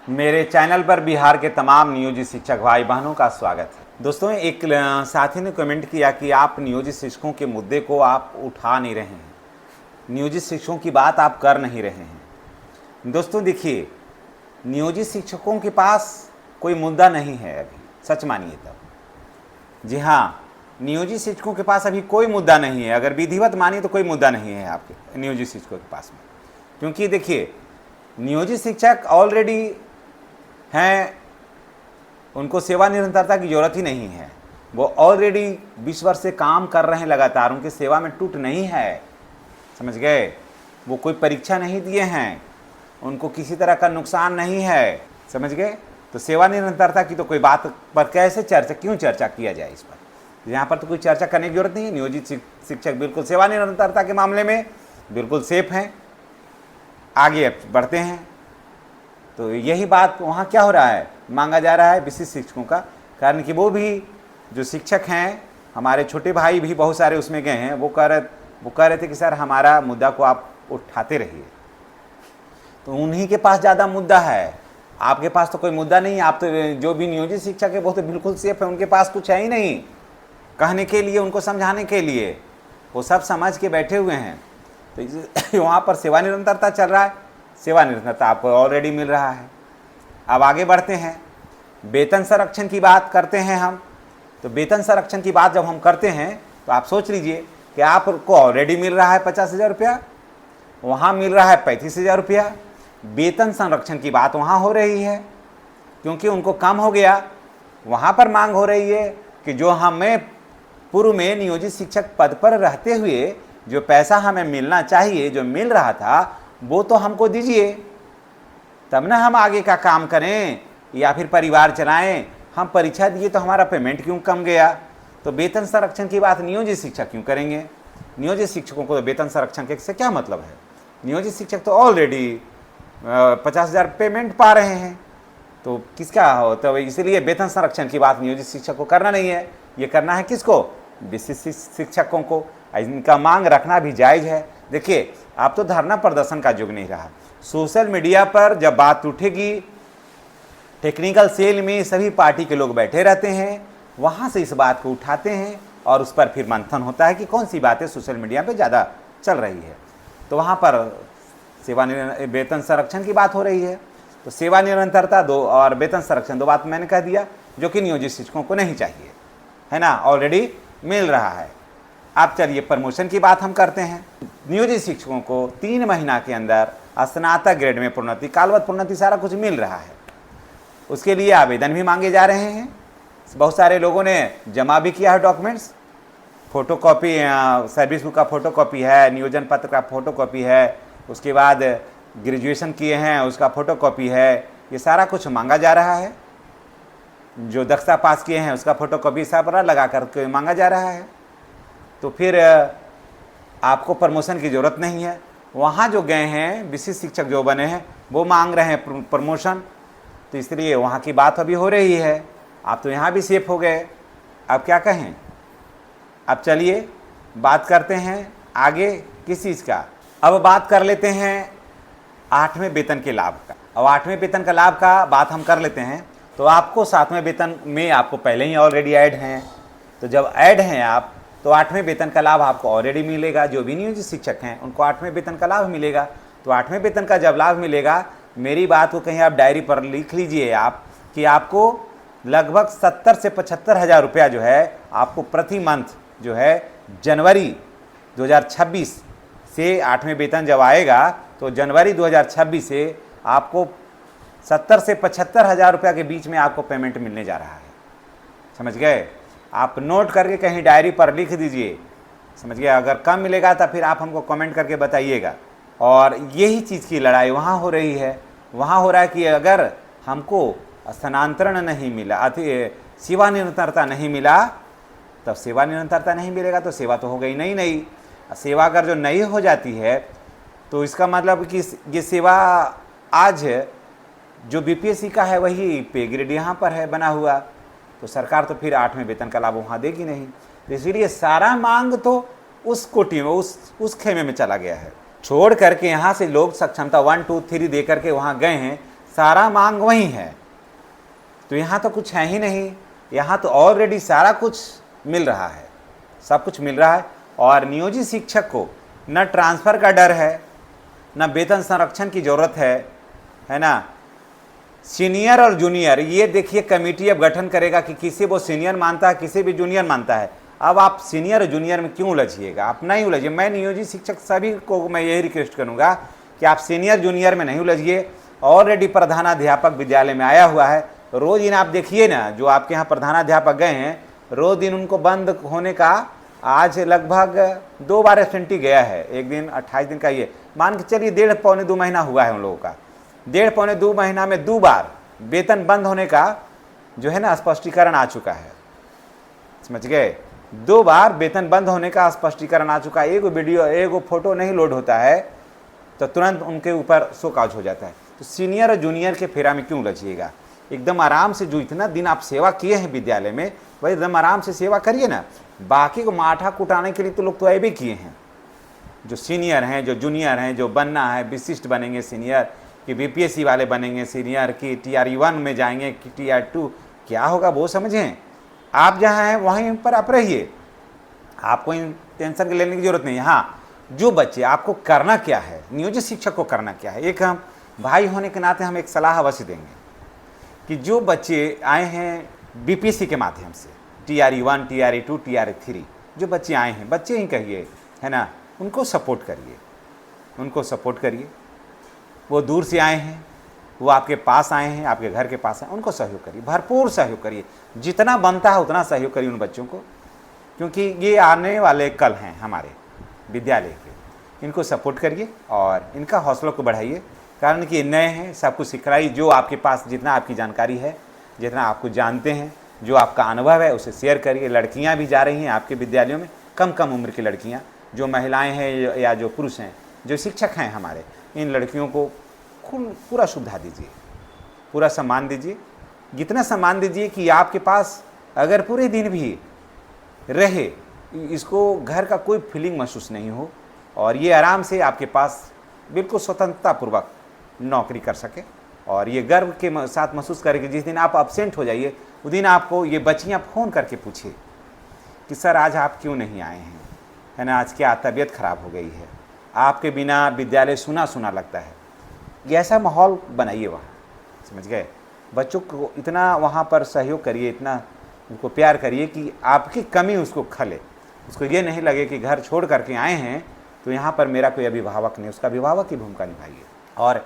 मेरे चैनल पर बिहार के तमाम नियोजित शिक्षक भाई बहनों का स्वागत है। दोस्तों, एक साथी ने कमेंट किया कि आप नियोजित शिक्षकों के मुद्दे को आप उठा नहीं रहे हैं, नियोजित शिक्षकों की बात आप कर नहीं रहे हैं। दोस्तों देखिए, नियोजित शिक्षकों के पास कोई मुद्दा नहीं है अभी, सच मानिए तब। जी हाँ, नियोजित शिक्षकों के पास अभी कोई मुद्दा नहीं है। अगर विधिवत मानिए तो कोई मुद्दा नहीं है आपके नियोजित शिक्षकों के पास में, क्योंकि देखिए नियोजित शिक्षक ऑलरेडी हैं, उनको सेवा निरंतरता की ज़रूरत ही नहीं है। वो ऑलरेडी 20 वर्ष से काम कर रहे हैं लगातार, उनकी सेवा में टूट नहीं है, समझ गए। वो कोई परीक्षा नहीं दिए हैं, उनको किसी तरह का नुकसान नहीं है, समझ गए। तो सेवा निरंतरता की तो कोई बात पर कैसे चर्चा, क्यों चर्चा किया जाए इस पर। यहाँ पर तो कोई चर्चा करने की जरूरत नहीं है। नियोजित शिक्षक बिल्कुल सेवा निरंतरता के मामले में बिल्कुल सेफ हैं। आगे बढ़ते हैं तो यही बात वहाँ क्या हो रहा है, मांगा जा रहा है विशिष्ट शिक्षकों का, कारण कि वो भी जो शिक्षक हैं, हमारे छोटे भाई भी बहुत सारे उसमें गए हैं। वो कह रहे थे कि सर हमारा मुद्दा को आप उठाते रहिए। तो उन्हीं के पास ज़्यादा मुद्दा है, आपके पास तो कोई मुद्दा नहीं है। आप तो जो भी नियोजित शिक्षक है वो तो बिल्कुल सेफ है, उनके पास कुछ है ही नहीं कहने के लिए, उनको समझाने के लिए। वो सब समझ के बैठे हुए हैं। तो वहाँ पर सेवा निरंतरता चल रहा है, सेवा निरंतरता आपको ऑलरेडी मिल रहा है। अब आगे बढ़ते हैं, वेतन संरक्षण की बात करते हैं हम। तो वेतन संरक्षण की बात जब हम करते हैं तो आप सोच लीजिए कि आपको ऑलरेडी मिल रहा है 50,000 रुपया, वहाँ मिल रहा है 35,000 रुपया। वेतन संरक्षण की बात वहाँ हो रही है क्योंकि उनको कम हो गया। वहाँ पर मांग हो रही है कि जो हमें पूर्व में नियोजित शिक्षक पद पर रहते हुए जो पैसा हमें मिलना चाहिए, जो मिल रहा था, वो तो हमको दीजिए, तब ना हम आगे का काम करें या फिर परिवार चलाएं। हम परीक्षा दिए तो हमारा पेमेंट क्यों कम गया। तो वेतन संरक्षण की बात नियोजित शिक्षक क्यों करेंगे। नियोजित शिक्षकों को तो वेतन संरक्षण के से क्या मतलब है। नियोजित शिक्षक तो ऑलरेडी 50,000 पेमेंट पा रहे हैं, तो किसका हो। तो इसलिए वेतन संरक्षण की बात नियोजित शिक्षक को करना नहीं है, ये करना है किसको, विशिष्ट शिक्षकों को। इनका मांग रखना भी जायज़ है। देखिए, आप तो धरना प्रदर्शन का युग नहीं रहा। सोशल मीडिया पर जब बात उठेगी, टेक्निकल सेल में सभी पार्टी के लोग बैठे रहते हैं, वहाँ से इस बात को उठाते हैं और उस पर फिर मंथन होता है कि कौन सी बातें सोशल मीडिया पे ज़्यादा चल रही है। तो वहाँ पर वेतन संरक्षण की बात हो रही है। तो सेवा निरंतरता दो और वेतन संरक्षण, दो बात मैंने कह दिया जो कि नियोजित शिक्षकों को नहीं चाहिए, है ना, ऑलरेडी मिल रहा है। अब चलिए प्रमोशन की बात हम करते हैं। नियोजित शिक्षकों को 3 महीना के अंदर स्नातक ग्रेड में प्रोन्नति, कालवत प्रोन्नति, सारा कुछ मिल रहा है। उसके लिए आवेदन भी मांगे जा रहे हैं। बहुत सारे लोगों ने जमा भी किया है डॉक्यूमेंट्स, फोटोकॉपी, सर्विस बुक का फोटोकॉपी है, नियोजन पत्र का फोटोकॉपी है, उसके बाद ग्रेजुएशन किए हैं उसका फोटोकॉपी है। ये सारा कुछ मांगा जा रहा है। जो दक्षता पास किए हैं उसका फोटोकॉपी सब लगा करके मांगा जा रहा है। तो फिर आपको प्रमोशन की ज़रूरत नहीं है। वहाँ जो गए हैं विशिष्ट शिक्षक जो बने हैं वो मांग रहे हैं प्रमोशन, तो इसलिए वहाँ की बात अभी हो रही है। आप तो यहाँ भी सेफ हो गए, अब क्या कहें। अब चलिए बात करते हैं आगे किस चीज़ का। अब बात कर लेते हैं 8वें वेतन के लाभ का। अब 8वें वेतन का लाभ का बात हम कर लेते हैं। तो आपको 7वें वेतन में आपको पहले ही ऑलरेडी ऐड हैं। तो जब ऐड हैं आप, तो 8वें वेतन का लाभ आपको ऑलरेडी मिलेगा। जो भी नियोजित शिक्षक हैं उनको 8वें वेतन का लाभ मिलेगा। तो 8वें वेतन का जब लाभ मिलेगा, मेरी बात को कहीं आप डायरी पर लिख लीजिए आप कि आपको लगभग 70 से 75,000 रुपया जो है आपको प्रति मंथ जो है जनवरी 2026 से 8वें वेतन जब आएगा तो जनवरी 2026 से आपको 70 से 75,000 रुपया के बीच में आपको पेमेंट मिलने जा रहा है, समझ गए। आप नोट करके कहीं डायरी पर लिख दीजिए, समझ गए। अगर कम मिलेगा तो फिर आप हमको कमेंट करके बताइएगा। और यही चीज़ की लड़ाई वहाँ हो रही है। वहाँ हो रहा है कि अगर हमको स्थानांतरण नहीं मिला, सेवा निरंतरता नहीं मिला, तब सेवा निरंतरता नहीं मिलेगा तो सेवा तो हो गई नहीं। सेवा अगर जो नई हो जाती है तो इसका मतलब कि ये सेवा आज जो बीपीएससी का है वही पे ग्रेड यहाँ पर है बना हुआ, तो सरकार तो फिर 8वें वेतन का लाभ वहाँ देगी नहीं। तो इसलिए सारा मांग तो उस कोटि में, उस खेमे में चला गया है। छोड़ करके यहाँ से लोग सक्षमता 1 2 3 दे करके वहाँ गए हैं, सारा मांग वही है। तो यहाँ तो कुछ है ही नहीं, यहाँ तो ऑलरेडी सारा कुछ मिल रहा है, सब कुछ मिल रहा है। और नियोजित शिक्षक को न ट्रांसफ़र का डर है, न वेतन संरक्षण की ज़रूरत है ना। सीनियर और जूनियर, ये देखिए कमेटी अब गठन करेगा कि किसी वो सीनियर मानता है, किसी भी जूनियर मानता है। अब आप सीनियर और जूनियर में क्यों उलझिएगा, आप नहीं उलझिए। मैं नियोजित शिक्षक सभी को मैं यही रिक्वेस्ट करूँगा कि आप सीनियर जूनियर में नहीं उलझिए। ऑलरेडी प्रधानाध्यापक विद्यालय में आया हुआ है, रोज़ दिन आप देखिए ना, जो आपके यहाँ प्रधानाध्यापक गए हैं, रोज़ दिन उनको बंद होने का आज लगभग 2 बार एब्सेंटी गया है। एक दिन 28 दिन का, ये मान के चलिए 1.5 पौने 2 महीना हुआ है उन लोगों का। 1.5 पौने 2 महीना में 2 बार वेतन बंद होने का जो है ना स्पष्टीकरण आ चुका है, समझ गए। 2 बार वेतन बंद होने का स्पष्टीकरण आ चुका है। एक वीडियो, एक फोटो नहीं लोड होता है तो तुरंत उनके ऊपर शोकॉज हो जाता है। तो सीनियर और जूनियर के फेरा में क्यों उलझिएगा, एकदम आराम से, जो इतना दिन आप सेवा किए हैं विद्यालय में, वही एकदम आराम से सेवा करिए ना। बाकी को माठा कुटाने के लिए तो लोग तो ऐसे किए हैं, जो सीनियर हैं, जो जूनियर हैं, जो बनना है, विशिष्ट बनेंगे सीनियर, कि बीपीएससी वाले बनेंगे सीनियर, कि TRE1 में जाएंगे, कि TR2, क्या होगा वो समझें। आप जहाँ हैं वहीं पर आप रहिए, आपको इन टेंशन लेने की जरूरत नहीं है। हाँ, जो बच्चे, आपको करना क्या है, नियोजित शिक्षक को करना क्या है, एक हम भाई होने के नाते हम एक सलाह अवश्य देंगे कि जो बच्चे आए हैं बीपीएससी के माध्यम से, TRE1, TRE2, TRE3, जो बच्चे आए हैं, बच्चे ही कहिए, है ना, उनको सपोर्ट करिए, उनको सपोर्ट करिए। वो दूर से आए हैं, वो आपके पास आए हैं, आपके घर के पास आए, उनको सहयोग करिए, भरपूर सहयोग करिए, जितना बनता है उतना सहयोग करिए उन बच्चों को, क्योंकि ये आने वाले कल हैं हमारे विद्यालय के। इनको सपोर्ट करिए और इनका हौसलों को बढ़ाइए, कारण कि ये नए हैं, सब कुछ सिखाइए। जो आपके पास जितना आपकी जानकारी है, जितना आपको जानते हैं, जो आपका अनुभव है, उसे शेयर करिए। लड़कियां भी जा रही हैं आपके विद्यालयों में, कम कम उम्र की लड़कियां, जो महिलाएं हैं या जो पुरुष हैं, जो शिक्षक हैं हमारे, इन लड़कियों को पूरा सुविधा दीजिए, पूरा सम्मान दीजिए। जितना सम्मान दीजिए कि आपके पास अगर पूरे दिन भी रहे, इसको घर का कोई फीलिंग महसूस नहीं हो, और ये आराम से आपके पास बिल्कुल स्वतंत्रतापूर्वक नौकरी कर सके, और ये गर्व के साथ महसूस करे कि जिस दिन आप अब्सेंट हो जाइए, उस दिन आपको ये बच्चियाँ फ़ोन करके पूछे कि सर आज आप क्यों नहीं आए हैं, है ना, आज क्या तबीयत ख़राब हो गई है, आपके बिना विद्यालय सुना सुना लगता है। ये ऐसा माहौल बनाइए वहाँ, समझ गए। बच्चों को इतना वहाँ पर सहयोग करिए, इतना उनको प्यार करिए कि आपकी कमी उसको खले, उसको ये नहीं लगे कि घर छोड़ करके आए हैं तो यहाँ पर मेरा कोई अभिभावक नहीं, उसका अभिभावक की भूमिका निभाइए। और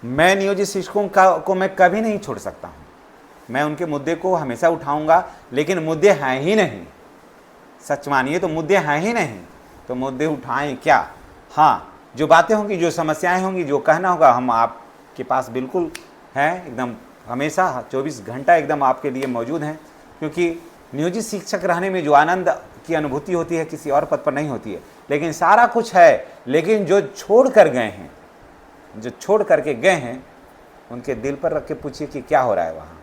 मैं नियोजित शिक्षकों को मैं कभी नहीं छोड़ सकता हूँ, मैं उनके मुद्दे को हमेशा उठाऊँगा, लेकिन मुद्दे हैं ही नहीं, सच मानिए तो मुद्दे हैं ही नहीं, तो मुद्दे उठाएं क्या। हाँ, जो बातें होंगी, जो समस्याएं होंगी, जो कहना होगा, हम आपके पास बिल्कुल हैं, एकदम हमेशा 24 घंटा एकदम आपके लिए मौजूद हैं। क्योंकि नियोजित शिक्षक रहने में जो आनंद की अनुभूति होती है किसी और पद पर नहीं होती है। लेकिन सारा कुछ है, लेकिन जो छोड़ कर गए हैं, जो छोड़ करके गए हैं, उनके दिल पर रख के पूछिए कि क्या हो रहा है वहाँ।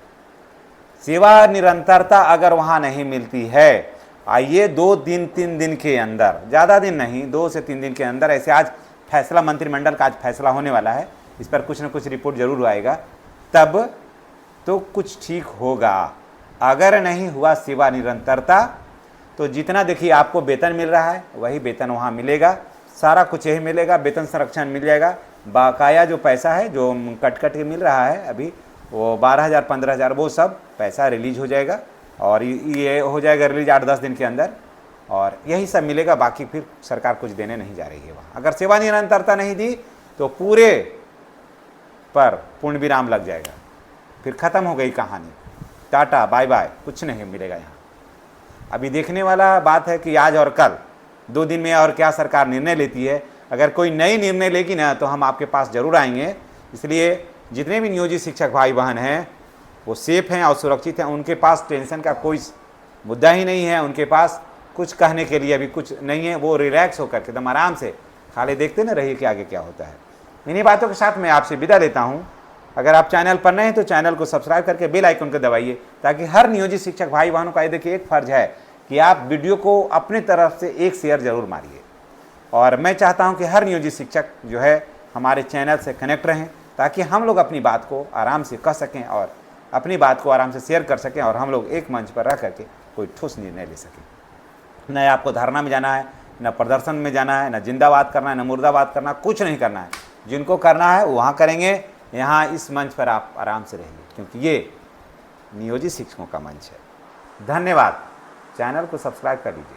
सेवा निरंतरता अगर वहाँ नहीं मिलती है, आइए 2-3 दिन के अंदर, ज़्यादा दिन नहीं, 2 से 3 दिन के अंदर, ऐसे आज फैसला, मंत्रिमंडल का आज फैसला होने वाला है, इस पर कुछ न कुछ रिपोर्ट जरूर आएगा, तब तो कुछ ठीक होगा। अगर नहीं हुआ सेवा निरंतरता, तो जितना देखिए आपको वेतन मिल रहा है वही वेतन वहाँ मिलेगा, सारा कुछ यही मिलेगा, वेतन संरक्षण मिल जाएगा, बाकाया जो पैसा है जो कट के मिल रहा है अभी, वो 12,000 15,000 वो सब पैसा रिलीज हो जाएगा, और ये हो जाएगा रिलीज 8-10 दिन के अंदर, और यही सब मिलेगा। बाकी फिर सरकार कुछ देने नहीं जा रही है वहाँ। अगर सेवा निरंतरता नहीं दी तो पूरे पर पूर्ण विराम लग जाएगा, फिर ख़त्म हो गई कहानी, टाटा बाय बाय, कुछ नहीं मिलेगा यहाँ। अभी देखने वाला बात है कि आज और कल 2 दिन में और क्या सरकार निर्णय लेती है। अगर कोई नई निर्णय लेगी ना तो हम आपके पास ज़रूर आएंगे। इसलिए जितने भी नियोजित शिक्षक भाई बहन हैं वो सेफ हैं और सुरक्षित हैं, उनके पास टेंशन का कोई मुद्दा ही नहीं है, उनके पास कुछ कहने के लिए अभी कुछ नहीं है, वो रिलैक्स होकर के एकदम आराम से खाली देखते ना रहिए कि आगे क्या होता है। इन्हीं बातों के साथ मैं आपसे विदा लेता हूँ। अगर आप चैनल पर नए हैं तो चैनल को सब्सक्राइब करके बेल आइकन को दबाइए, ताकि हर नियोजित शिक्षक भाई बहनों का ये देखिए एक फ़र्ज है कि आप वीडियो को अपने तरफ से एक शेयर ज़रूर मारिए। और मैं चाहता हूं कि हर नियोजित शिक्षक जो है हमारे चैनल से कनेक्ट रहें, ताकि हम लोग अपनी बात को आराम से कह सकें और अपनी बात को आराम से शेयर कर सकें और हम लोग एक मंच पर रह करके कोई ठोस निर्णय ले सकें। न आपको धरना में जाना है, न प्रदर्शन में जाना है, न जिंदाबाद करना है, न मुर्दाबाद करना, कुछ नहीं करना है। जिनको करना है वो वहाँ करेंगे, यहाँ इस मंच पर आप आराम से रहिए, क्योंकि ये नियोजित शिक्षकों का मंच है। धन्यवाद। चैनल को सब्सक्राइब कर लीजिए।